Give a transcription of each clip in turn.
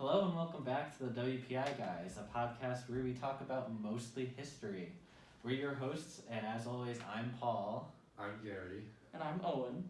Hello and welcome back to the WPI Guys, a podcast where we talk about mostly history. We're your hosts, and as always, I'm Paul. I'm Gary. And I'm Owen.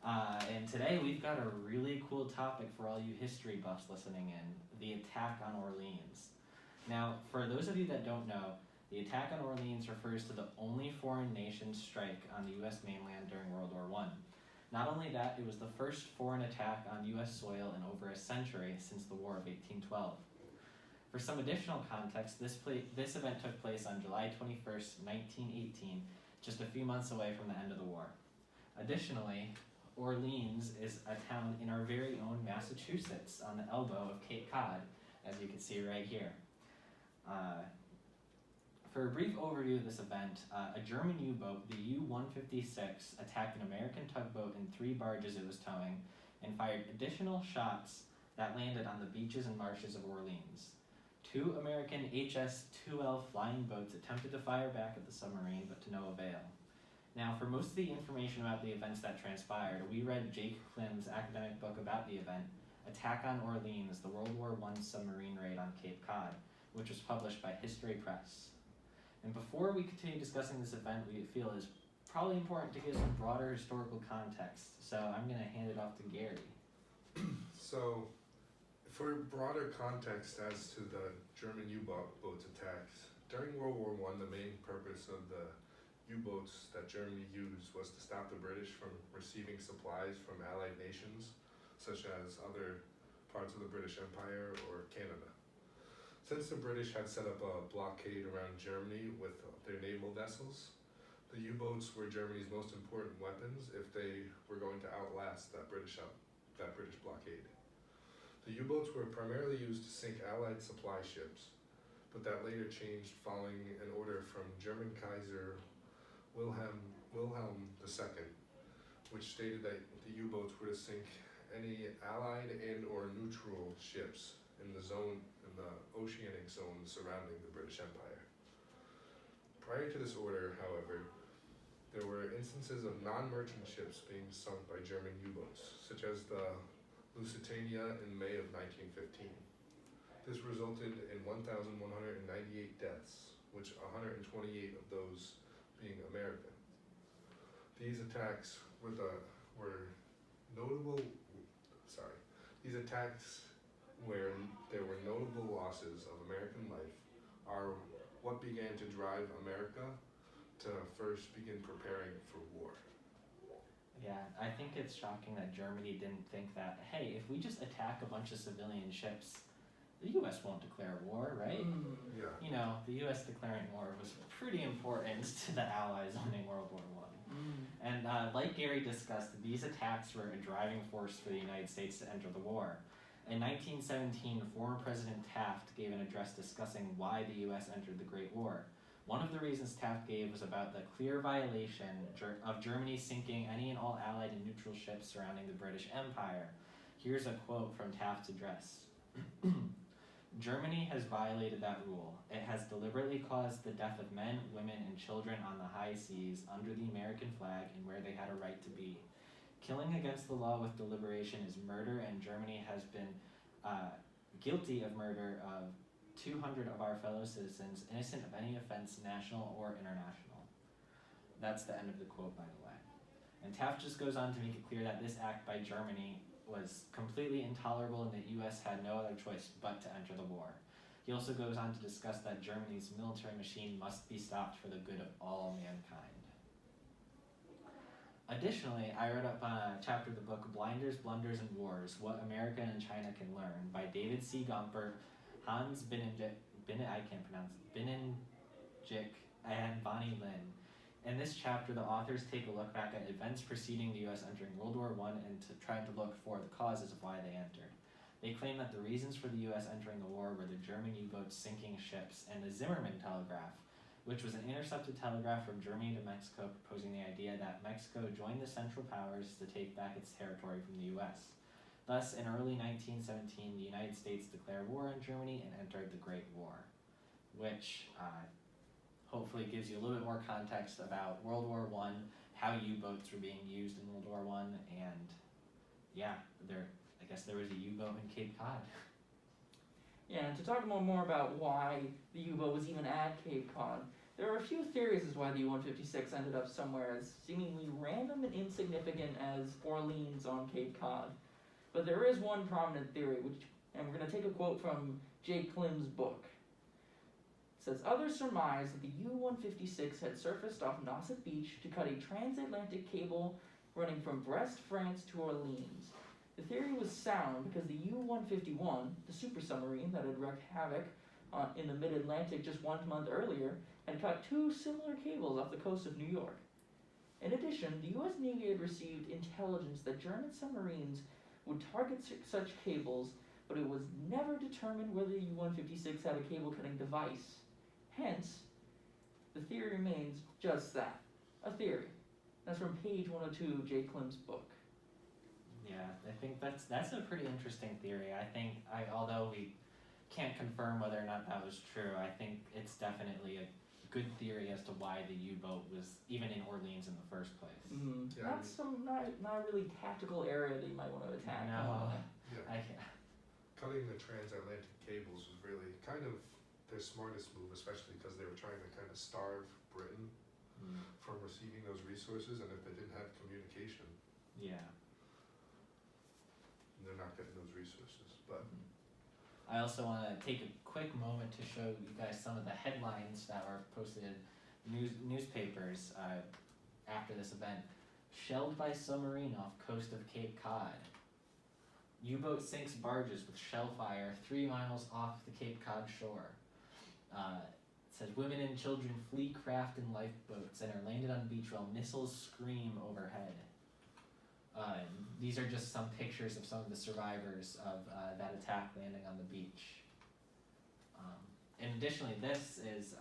And today we've got a really cool topic for all you history buffs listening in, the attack on Orleans. Now, for those of you that don't know, the attack on Orleans refers to the only foreign nation strike on the U.S. mainland during World War I. Not only that, it was the first foreign attack on U.S. soil in over a century since the War of 1812. For some additional context, this event took place on July 21st, 1918, just a few months away from the end of the war. Additionally, Orleans is a town in our very own Massachusetts on the elbow of Cape Cod, as you can see right here. For a brief overview of this event, a German U-boat, the U-156, attacked an American tugboat and 3 barges it was towing and fired additional shots that landed on the beaches and marshes of Orleans. 2 American HS-2L flying boats attempted to fire back at the submarine, but to no avail. Now, for most of the information about the events that transpired, we read Jake Klim's academic book about the event, Attack on Orleans, the World War I submarine raid on Cape Cod, which was published by History Press. And before we continue discussing this event, we feel is probably important to give some broader historical context. So I'm going to hand it off to Gary. So, for broader context as to the German U-boats attacks, during World War I, the main purpose of the U-boats that Germany used was to stop the British from receiving supplies from allied nations, such as other parts of the British Empire or Canada. Since the British had set up a blockade around Germany with their naval vessels, the U-boats were Germany's most important weapons if they were going to outlast that British blockade. The U-boats were primarily used to sink Allied supply ships, but that later changed following an order from German Kaiser Wilhelm II, which stated that the U-boats were to sink any Allied and or neutral ships in the oceanic zone surrounding the British Empire. Prior to this order, however, there were instances of non-merchant ships being sunk by German U-boats, such as the Lusitania in May of 1915. This resulted in 1,198 deaths, which 128 of those being American. These attacks where there were notable losses of American life are what began to drive America to first begin preparing for war. Yeah, I think it's shocking that Germany didn't think that, hey, if we just attack a bunch of civilian ships, the U.S. won't declare war, right? Yeah. You know, the U.S. declaring war was pretty important to the Allies winning World War I. And like Gary discussed, these attacks were a driving force for the United States to enter the war. In 1917, former President Taft gave an address discussing why the U.S. entered the Great War. One of the reasons Taft gave was about the clear violation of Germany sinking any and all Allied and neutral ships surrounding the British Empire. Here's a quote from Taft's address. Germany has violated that rule. It has deliberately caused the death of men, women, and children on the high seas under the American flag and where they had a right to be. Killing against the law with deliberation is murder, and Germany has been guilty of murder of 200 of our fellow citizens, innocent of any offense, national or international. That's the end of the quote, by the way. And Taft just goes on to make it clear that this act by Germany was completely intolerable and that U.S. had no other choice but to enter the war. He also goes on to discuss that Germany's military machine must be stopped for the good of all mankind. Additionally, I wrote up a chapter of the book Blinders, Blunders, and Wars, What America and China Can Learn by David C. Gumpert, Hans Binnenjik, and Bonnie Lin. In this chapter, the authors take a look back at events preceding the U.S. entering World War I and trying to look for the causes of why they entered. They claim that the reasons for the U.S. entering the war were the German U-boats sinking ships and the Zimmermann telegraph, which was an intercepted telegraph from Germany to Mexico proposing the idea that Mexico joined the Central Powers to take back its territory from the U.S. Thus, in early 1917, the United States declared war on Germany and entered the Great War, which hopefully gives you a little bit more context about World War I, how U-boats were being used in World War I, and yeah, I guess there was a U-boat in Cape Cod. Yeah, and to talk more about why the U-boat was even at Cape Cod, there are a few theories as why the U-156 ended up somewhere as seemingly random and insignificant as Orleans on Cape Cod. But there is one prominent theory, and we're going to take a quote from Klim's book. It says, others surmise that the U-156 had surfaced off Nauset Beach to cut a transatlantic cable running from Brest, France to Orleans. The theory was sound because the U-151, the super submarine that had wreaked havoc in the mid-Atlantic just 1 month earlier, had cut 2 similar cables off the coast of New York. In addition, the U.S. Navy had received intelligence that German submarines would target such cables, but it was never determined whether the U-156 had a cable-cutting device. Hence, the theory remains just that, a theory. That's from page 102 of Klim's book. Yeah, I think that's a pretty interesting theory. Although we can't confirm whether or not that was true, I think it's definitely a good theory as to why the U-boat was even in Orleans in the first place. Mm-hmm. Yeah, not really tactical area that you might want to attack. No. Cutting the transatlantic cables was really kind of their smartest move, especially because they were trying to kind of starve Britain from receiving those resources, and if they didn't have communication, they're not getting those resources. But I also want to take a quick moment to show you guys some of the headlines that were posted in newspapers after this event. Shelled by submarine off coast of Cape Cod. U-boat sinks barges with shell fire 3 miles off the Cape Cod shore. It says women and children flee craft in lifeboats and are landed on beach while missiles scream overhead. These are just some pictures of some of the survivors of that attack landing on the beach. And additionally, this is,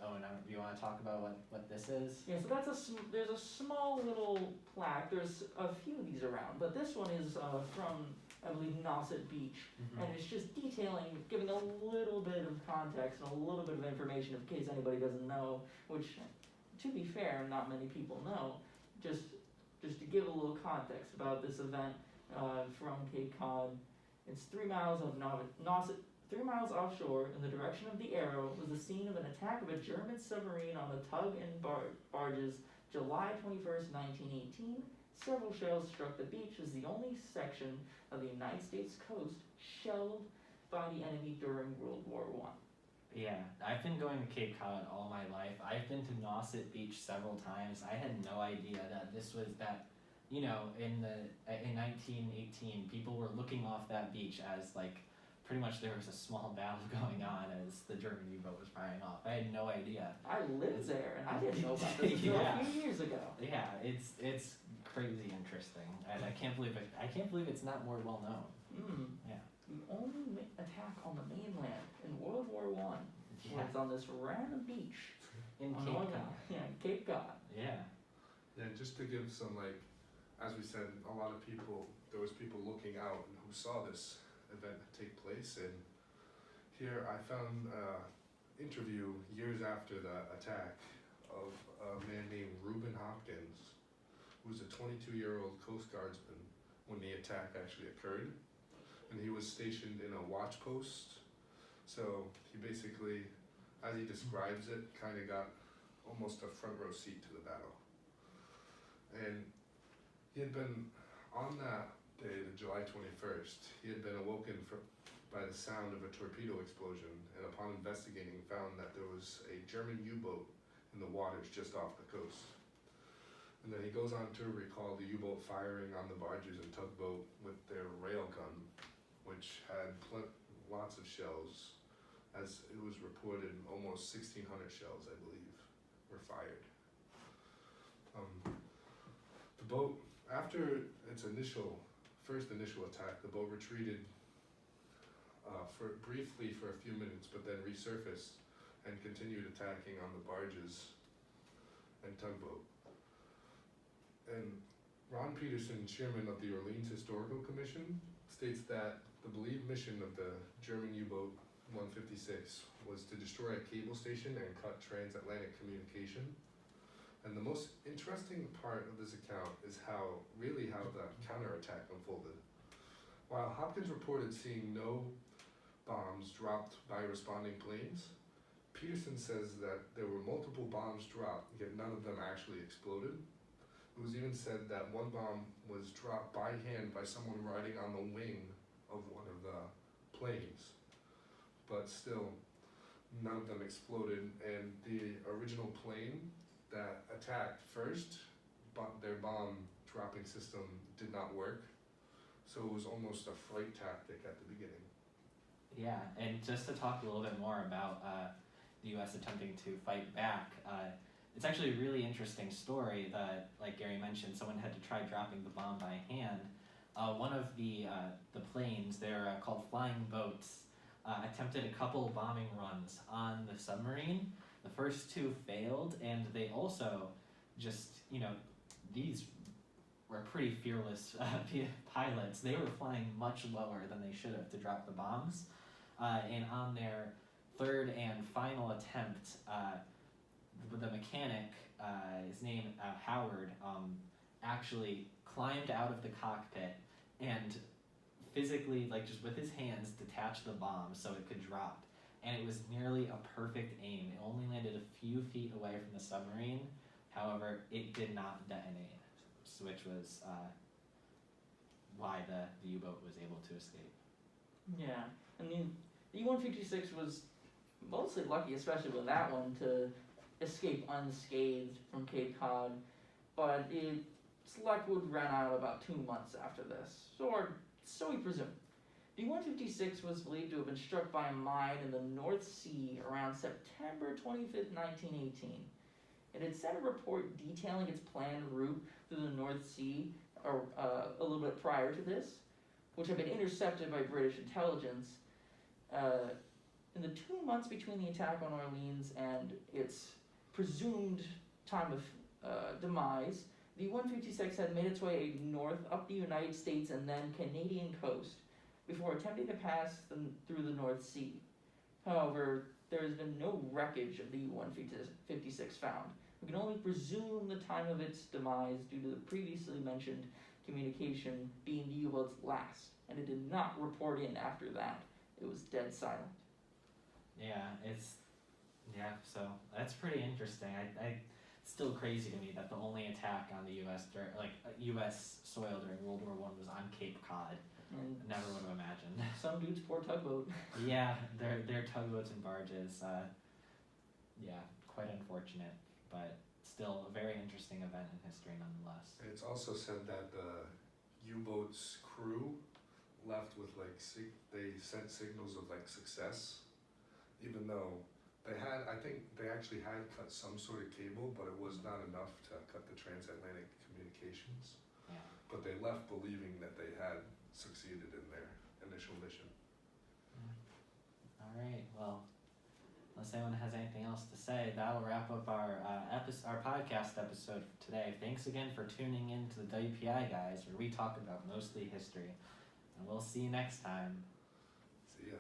Owen, do you want to talk about what this is? Yeah, so there's a small little plaque. There's a few of these around, but this one is from, I believe, Nauset Beach, and it's just detailing, giving a little bit of context and a little bit of information in case anybody doesn't know, which, to be fair, not many people know. Just to give a little context about this event from Cape Cod, it's 3 miles of Nauset. 3 miles offshore, in the direction of the arrow, was the scene of an attack of a German submarine on the tug and barges July 21st, 1918. Several shells struck the beach as the only section of the United States coast shelled by the enemy during World War I. Yeah, I've been going to Cape Cod all my life. I've been to Nauset Beach several times. I had no idea that this was that, in 1918, people were looking off that beach as pretty much there was a small battle going on as the German U-boat was firing off. I had no idea. I lived there and I didn't know about this until a few years ago. Yeah, it's crazy interesting, and I can't believe it's not more well known. Yeah. The only attack on the mainland in World War I was on this random beach in Cape Cod. Yeah, Cape Cod. Yeah. Yeah, just to give some as we said, there was people looking out who saw this event take place, and here I found an interview years after the attack of a man named Reuben Hopkins, who was a 22-year-old Coast Guardsman when the attack actually occurred, and he was stationed in a watch post. So he basically, as he describes it, kind of got almost a front row seat to the battle. And he had been on that day, July 21st, he had been awoken by the sound of a torpedo explosion, and upon investigating found that there was a German U-boat in the waters just off the coast. And then he goes on to recall the U-boat firing on the barges and tugboat with their railgun, which had lots of shells, as it was reported almost 1,600 shells, I believe, were fired. The boat, after its first initial attack, the boat retreated briefly for a few minutes, but then resurfaced and continued attacking on the barges and tugboat. And Ron Peterson, chairman of the Orleans Historical Commission, states that the believed mission of the German U-boat 156 was to destroy a cable station and cut transatlantic communication. And the most interesting part of this account is how the counterattack unfolded. While Hopkins reported seeing no bombs dropped by responding planes. Peterson says that there were multiple bombs dropped, yet none of them actually exploded. It was even said that one bomb was dropped by hand by someone riding on the wing of one of the planes. But still, none of them exploded, and the original plane that attacked first, their bomb dropping system did not work. So it was almost a fright tactic at the beginning. Yeah, and just to talk a little bit more about the U.S. attempting to fight back, it's actually a really interesting story that, like Gary mentioned, someone had to try dropping the bomb by hand. One of the planes, they're called flying boats, attempted a couple bombing runs on the submarine. The first two failed, and they also just, these were pretty fearless pilots. They were flying much lower than they should have to drop the bombs. And on their third and final attempt, the mechanic, his name Howard, actually climbed out of the cockpit and physically, just with his hands, detached the bomb so it could drop. And it was nearly a perfect aim. It only landed a few feet away from the submarine. However, it did not detonate, which was why the U-boat was able to escape. Yeah, I mean, the U-156 was mostly lucky, especially with that one, to escape unscathed from Cape Cod, but its luck would run out about 2 months after this, or so we presume. The U-156 was believed to have been struck by a mine in the North Sea around September 25th, 1918. It had sent a report detailing its planned route through the North Sea a little bit prior to this, which had been intercepted by British intelligence. In the 2 months between the attack on Orleans and its presumed time of demise, the U-156 had made its way north up the United States and then Canadian coast before attempting to pass through the North Sea. However, there has been no wreckage of the U-156 found. We can only presume the time of its demise due to the previously mentioned communication being the U-boat's last, and it did not report in after that. It was dead silent. So that's pretty interesting. It's still crazy to me that the only attack on the U.S. U.S. soil during World War I was on Cape Cod. And Never would have imagined. some dude's poor tugboat. Yeah, they're tugboats and barges. Quite unfortunate, but still a very interesting event in history nonetheless. It's also said that the U-boat's crew left with they sent signals of success, even though I think they actually had cut some sort of cable, but it was not enough to cut the transatlantic communications. Yeah. But they left believing that they had succeeded in their initial mission. All right. Well, unless anyone has anything else to say, that'll wrap up our podcast episode for today. Thanks again for tuning in to the WPI guys, where we talk about mostly history, and we'll see you next time. See ya.